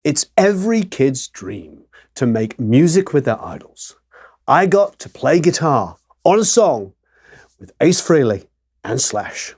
It's every kid's dream to make music with their idols. I got to play guitar on a song with Ace Frehley and Slash.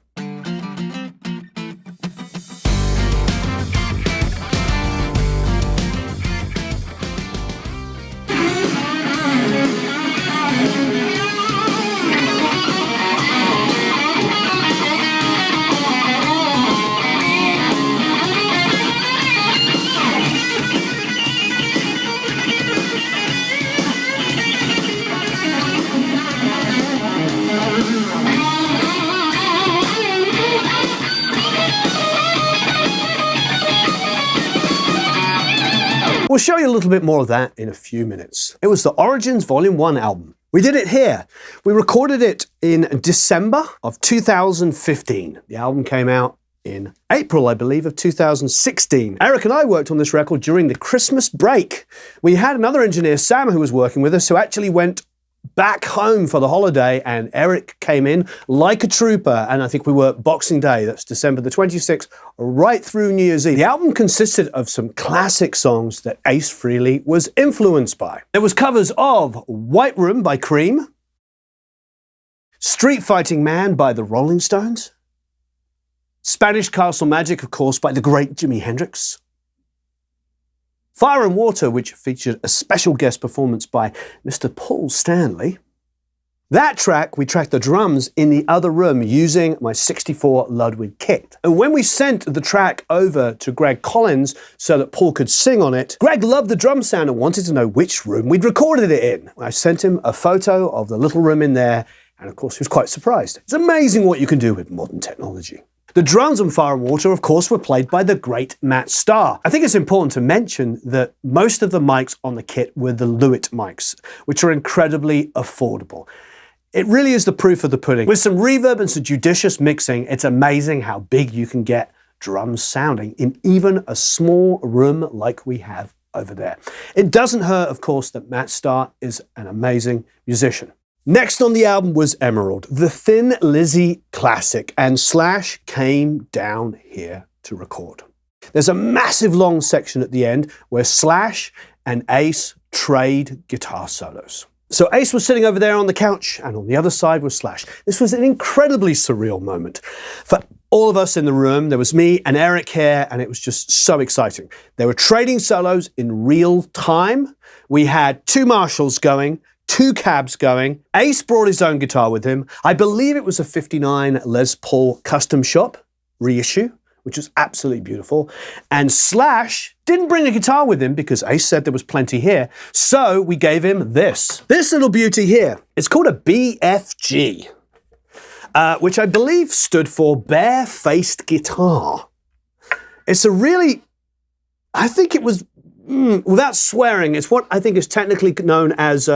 We'll show you a little bit more of that in a few minutes. It was the Origins Volume 1 album. We did it here. We recorded it in December of 2015. The album came out in April, I believe, of 2016. Eric and I worked on this record during the Christmas break. We had another engineer, Sam, who was working with us, who actually went back home for the holiday, and Eric came in like a trooper, and I think we were Boxing Day, that's December the 26th, right through New Year's Eve. The album consisted of some classic songs that Ace Frehley was influenced by. There was covers of White Room by Cream, Street Fighting Man by the Rolling Stones, Spanish Castle Magic, of course, by the great Jimi Hendrix, Fire and Water, which featured a special guest performance by Mr. Paul Stanley. That track, we tracked the drums in the other room using my 64 Ludwig kit. And when we sent the track over to Greg Collins so that Paul could sing on it, Greg loved the drum sound and wanted to know which room we'd recorded it in. I sent him a photo of the little room in there, and of course he was quite surprised. It's amazing what you can do with modern technology. The drums on Fire and Water, of course, were played by the great Matt Starr. I think it's important to mention that most of the mics on the kit were the Lewitt mics, which are incredibly affordable. It really is the proof of the pudding. With some reverb and some judicious mixing, it's amazing how big you can get drums sounding in even a small room like we have over there. It doesn't hurt, of course, that Matt Starr is an amazing musician. Next on the album was Emerald, the Thin Lizzy classic, and Slash came down here to record. There's a massive long section at the end where Slash and Ace trade guitar solos. So Ace was sitting over there on the couch, and on the other side was Slash. This was an incredibly surreal moment. For all of us in the room, there was me and Eric here, and it was just so exciting. They were trading solos in real time. We had two Marshalls going, two cabs going. Ace brought his own guitar with him. I believe it was a 59 Les Paul Custom Shop reissue, which was absolutely beautiful. And Slash didn't bring a guitar with him because Ace said there was plenty here. So we gave him this little beauty here. It's called a BFG, which I believe stood for Bare-Faced Guitar. It's a really, I think it was, without swearing, it's what I think is technically known as,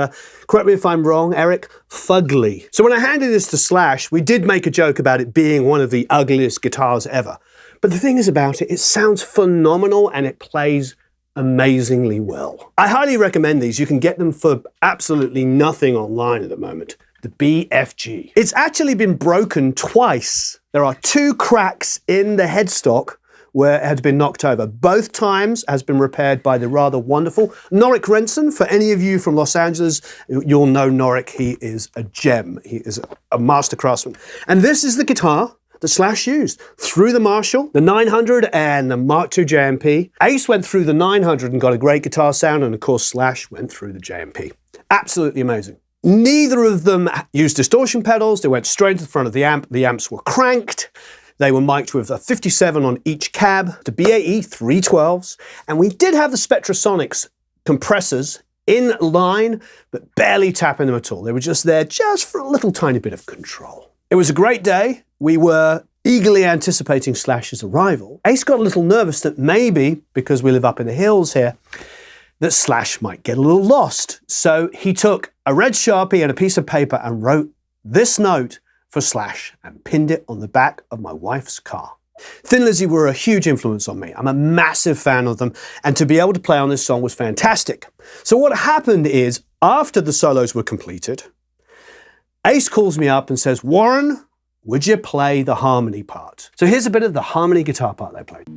correct me if I'm wrong, Eric, fugly. So when I handed this to Slash, we did make a joke about it being one of the ugliest guitars ever. But the thing is about it, it sounds phenomenal and it plays amazingly well. I highly recommend these. You can get them for absolutely nothing online at the moment. The BFG. It's actually been broken twice. There are two cracks in the headstock where it had been knocked over. Both times has been repaired by the rather wonderful Norik Renson. For any of you from Los Angeles, you'll know Norik. He is a gem. He is a master craftsman. And this is the guitar that Slash used through the Marshall, the 900 and the Mark II JMP. Ace went through the 900 and got a great guitar sound, and of course Slash went through the JMP. Absolutely amazing. Neither of them used distortion pedals. They went straight to the front of the amp. The amps were cranked. They were mic'd with a 57 on each cab, the BAE 312s, and we did have the Spectrasonics compressors in line, but barely tapping them at all. They were just there just for a little tiny bit of control. It was a great day. We were eagerly anticipating Slash's arrival. Ace got a little nervous that maybe, because we live up in the hills here, that Slash might get a little lost. So he took a red Sharpie and a piece of paper and wrote this note for Slash and pinned it on the back of my wife's car. Thin Lizzy were a huge influence on me. I'm a massive fan of them, and to be able to play on this song was fantastic. So what happened is, after the solos were completed, Ace calls me up and says, "Warren, would you play the harmony part?" So here's a bit of the harmony guitar part they played.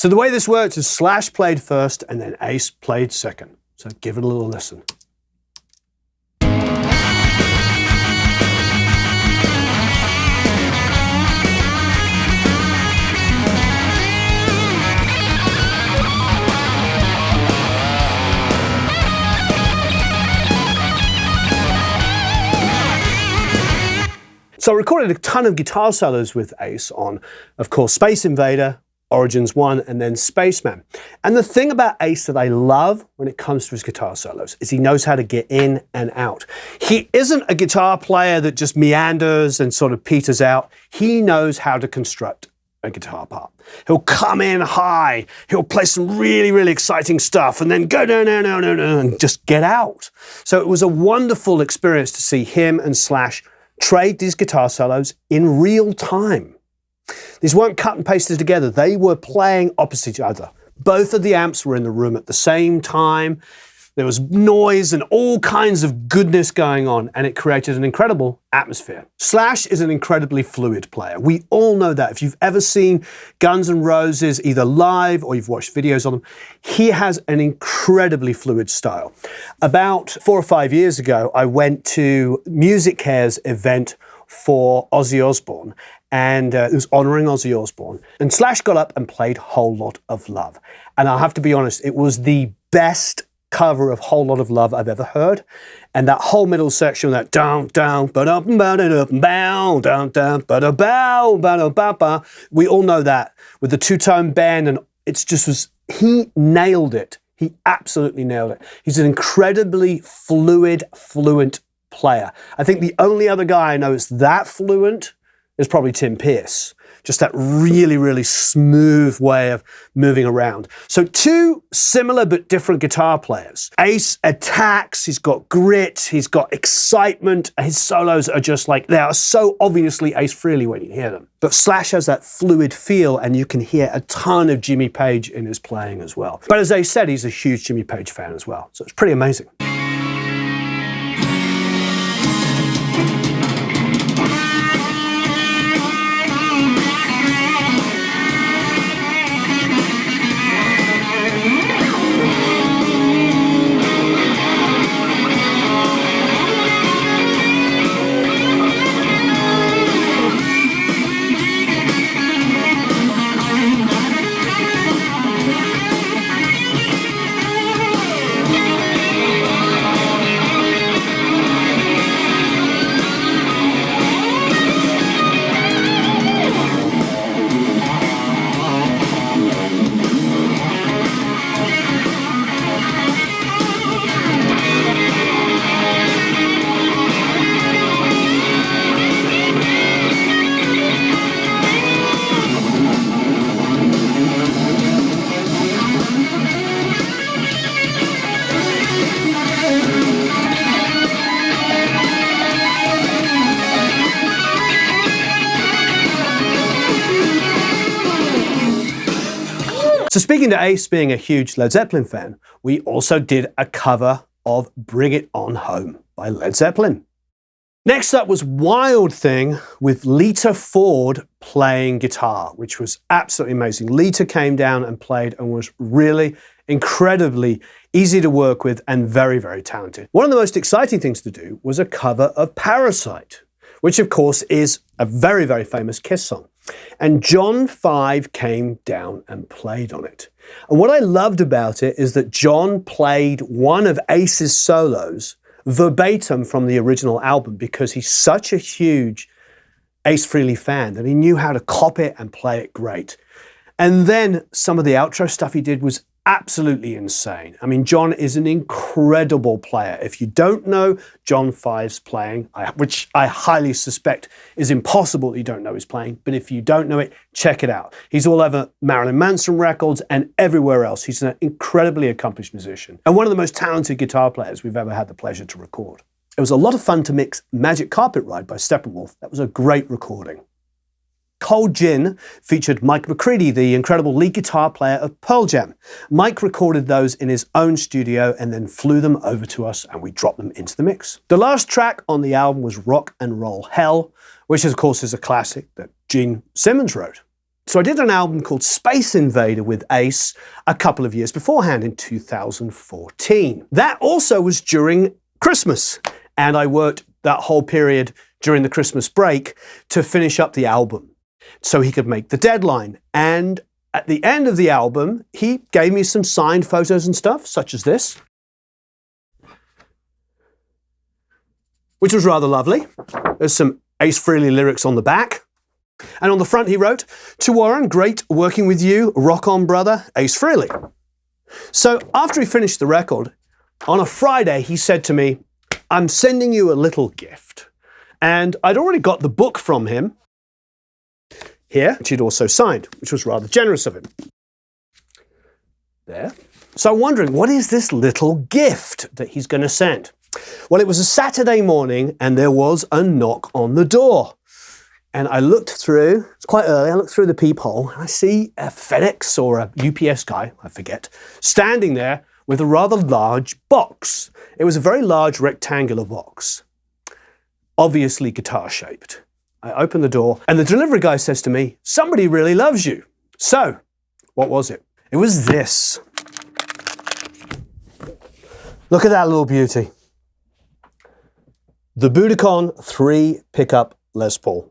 So the way this works is Slash played first and then Ace played second. So give it a little listen. So I recorded a ton of guitar solos with Ace on, of course, Space Invader, Origins 1, and then Spaceman. And the thing about Ace that I love when it comes to his guitar solos is he knows how to get in and out. He isn't a guitar player that just meanders and sort of peters out. He knows how to construct a guitar part. He'll come in high, he'll play some really, really exciting stuff, and then go down, and just get out. So it was a wonderful experience to see him and Slash trade these guitar solos in real time. These weren't cut and pasted together. They were playing opposite each other. Both of the amps were in the room at the same time. There was noise and all kinds of goodness going on, and it created an incredible atmosphere. Slash is an incredibly fluid player. We all know that. If you've ever seen Guns N' Roses, either live or you've watched videos on them, he has an incredibly fluid style. About 4 or 5 years ago, I went to Music Care's event for Ozzy Osbourne, and it was honoring Ozzy Osbourne. And Slash got up and played Whole Lot of Love. And I'll have to be honest, it was the best cover of Whole Lot of Love I've ever heard. And that whole middle section, that down, down, ba-da, ba-da, bow, down, down, ba-da, bow, ba-da, ba-ba. We all know that with the two-tone bend, and it's just was, he nailed it. He absolutely nailed it. He's an incredibly fluent player. I think the only other guy I know is that fluent is probably Tim Pierce. Just that really, really smooth way of moving around. So two similar but different guitar players. Ace attacks, he's got grit, he's got excitement. His solos are just like, they are so obviously Ace Frehley when you hear them. But Slash has that fluid feel, and you can hear a ton of Jimmy Page in his playing as well. But as Ace said, he's a huge Jimmy Page fan as well. So it's pretty amazing. So speaking to Ace being a huge Led Zeppelin fan, we also did a cover of Bring It On Home by Led Zeppelin. Next up was Wild Thing with Lita Ford playing guitar, which was absolutely amazing. Lita came down and played and was really incredibly easy to work with and very, very talented. One of the most exciting things to do was a cover of Parasite, which of course is a very, very famous Kiss song. And John 5 came down and played on it. And what I loved about it is that John played one of Ace's solos verbatim from the original album, because he's such a huge Ace Frehley fan that he knew how to copy it and play it great. And then some of the outro stuff he did was absolutely insane. I mean, John is an incredible player. If you don't know John 5's playing, which I highly suspect is impossible that you don't know his playing, but if you don't know it, check it out. He's all over Marilyn Manson records and everywhere else. He's an incredibly accomplished musician and one of the most talented guitar players we've ever had the pleasure to record. It was a lot of fun to mix Magic Carpet Ride by Steppenwolf. That was a great recording. Cold Gin featured Mike McCready, the incredible lead guitar player of Pearl Jam. Mike recorded those in his own studio and then flew them over to us, and we dropped them into the mix. The last track on the album was Rock and Roll Hell, which of course is a classic that Gene Simmons wrote. So I did an album called Space Invader with Ace a couple of years beforehand in 2014. That also was during Christmas, and I worked that whole period during the Christmas break to finish up the album so he could make the deadline. And at the end of the album, he gave me some signed photos and stuff, such as this, which was rather lovely. There's some Ace Frehley lyrics on the back. And on the front he wrote, "To Warren, great working with you, rock on brother, Ace Frehley." So after he finished the record, on a Friday he said to me, "I'm sending you a little gift." And I'd already got the book from him here, which he'd also signed, which was rather generous of him. There. So I'm wondering, what is this little gift that he's going to send? Well, it was a Saturday morning and there was a knock on the door. And I looked through, it's quite early, I looked through the peephole and I see a FedEx or a UPS guy, I forget, standing there with a rather large box. It was a very large rectangular box, obviously guitar-shaped. I opened the door and the delivery guy says to me, "Somebody really loves you." So, what was it? It was this. Look at that little beauty. The Budokan 3 pickup Les Paul.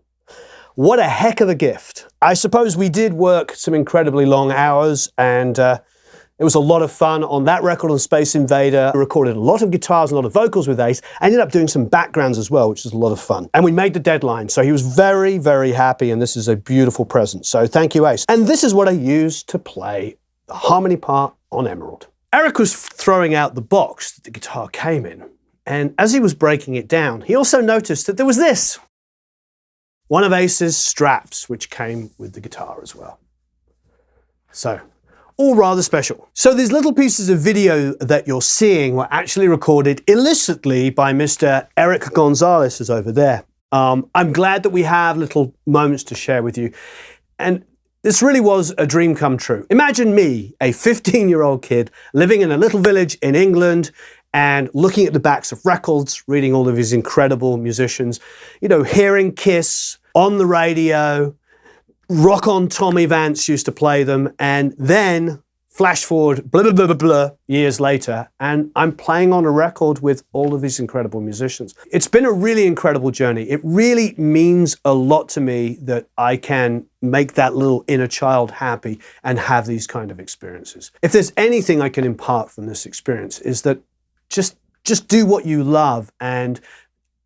What a heck of a gift. I suppose we did work some incredibly long hours and it was a lot of fun on that record on Space Invader. We recorded a lot of guitars, a lot of vocals with Ace. I ended up doing some backgrounds as well, which was a lot of fun. And we made the deadline, so he was very, very happy and this is a beautiful present. So thank you, Ace. And this is what I used to play the harmony part on Emerald. Eric was throwing out the box that the guitar came in. And as he was breaking it down, he also noticed that there was this. One of Ace's straps, which came with the guitar as well. So, all rather special. So these little pieces of video that you're seeing were actually recorded illicitly by Mr. Eric Gonzalez, who's over there. I'm glad that we have little moments to share with you. And this really was a dream come true. Imagine me, a 15-year-old kid, living in a little village in England, and looking at the backs of records, reading all of these incredible musicians, you know, hearing Kiss on the radio, Rock On Tommy Vance used to play them, and then flash forward, blah, blah, blah, blah, blah, years later, and I'm playing on a record with all of these incredible musicians. It's been a really incredible journey. It really means a lot to me that I can make that little inner child happy and have these kind of experiences. If there's anything I can impart from this experience is that just do what you love and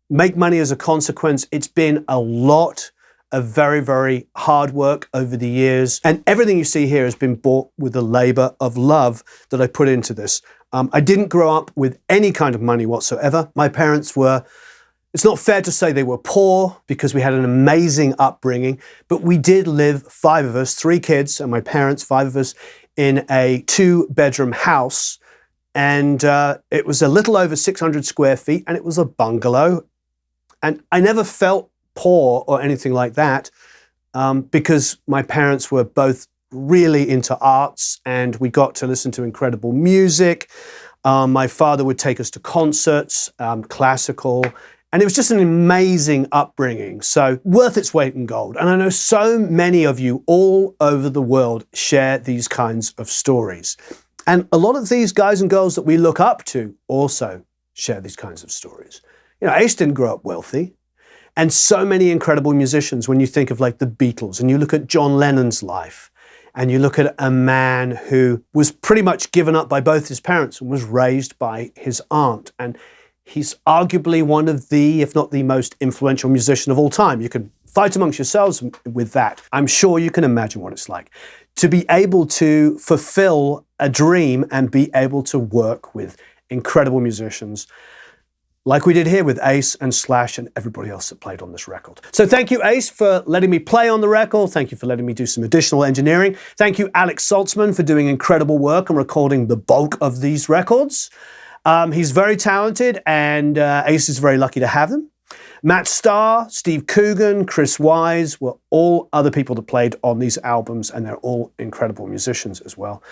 make money as a consequence. It's been a lot of very, very hard work over the years. And everything you see here has been bought with the labor of love that I put into this. I didn't grow up with any kind of money whatsoever. My parents were, it's not fair to say they were poor because we had an amazing upbringing, but we did live, 5 of us, 3 kids and my parents, 5 of us, in a 2-bedroom house. And it was a little over 600 square feet and it was a bungalow. And I never felt poor or anything like that because my parents were both really into arts and we got to listen to incredible music. My father would take us to concerts, classical, and it was just an amazing upbringing. So worth its weight in gold. And I know so many of you all over the world share these kinds of stories. And a lot of these guys and girls that we look up to also share these kinds of stories. You know, Ace didn't grow up wealthy. And so many incredible musicians, when you think of like the Beatles and you look at John Lennon's life and you look at a man who was pretty much given up by both his parents and was raised by his aunt. And he's arguably one of the, if not the most influential musician of all time. You can fight amongst yourselves with that. I'm sure you can imagine what it's like to be able to fulfill a dream and be able to work with incredible musicians like we did here with Ace and Slash and everybody else that played on this record. So thank you, Ace, for letting me play on the record. Thank you for letting me do some additional engineering. Thank you, Alex Saltzman, for doing incredible work and recording the bulk of these records. He's very talented and Ace is very lucky to have him. Matt Starr, Steve Coogan, Criss were all other people that played on these albums and they're all incredible musicians as well.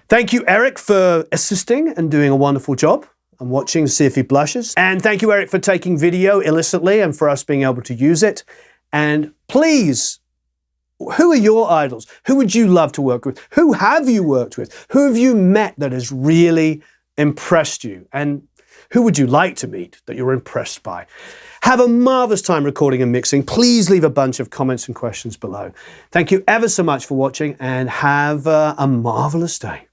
Thank you, Eric, for assisting and doing a wonderful job. I'm watching to see if he blushes. And thank you, Eric, for taking video illicitly and for us being able to use it. And please, Who are your idols? Who would you love to work with? Who have you worked with? Who have you met that has really impressed you? And who would you like to meet that you're impressed by? Have a marvelous time recording and mixing. Please leave a bunch of comments and questions below. Thank you ever so much for watching, and have a marvelous day.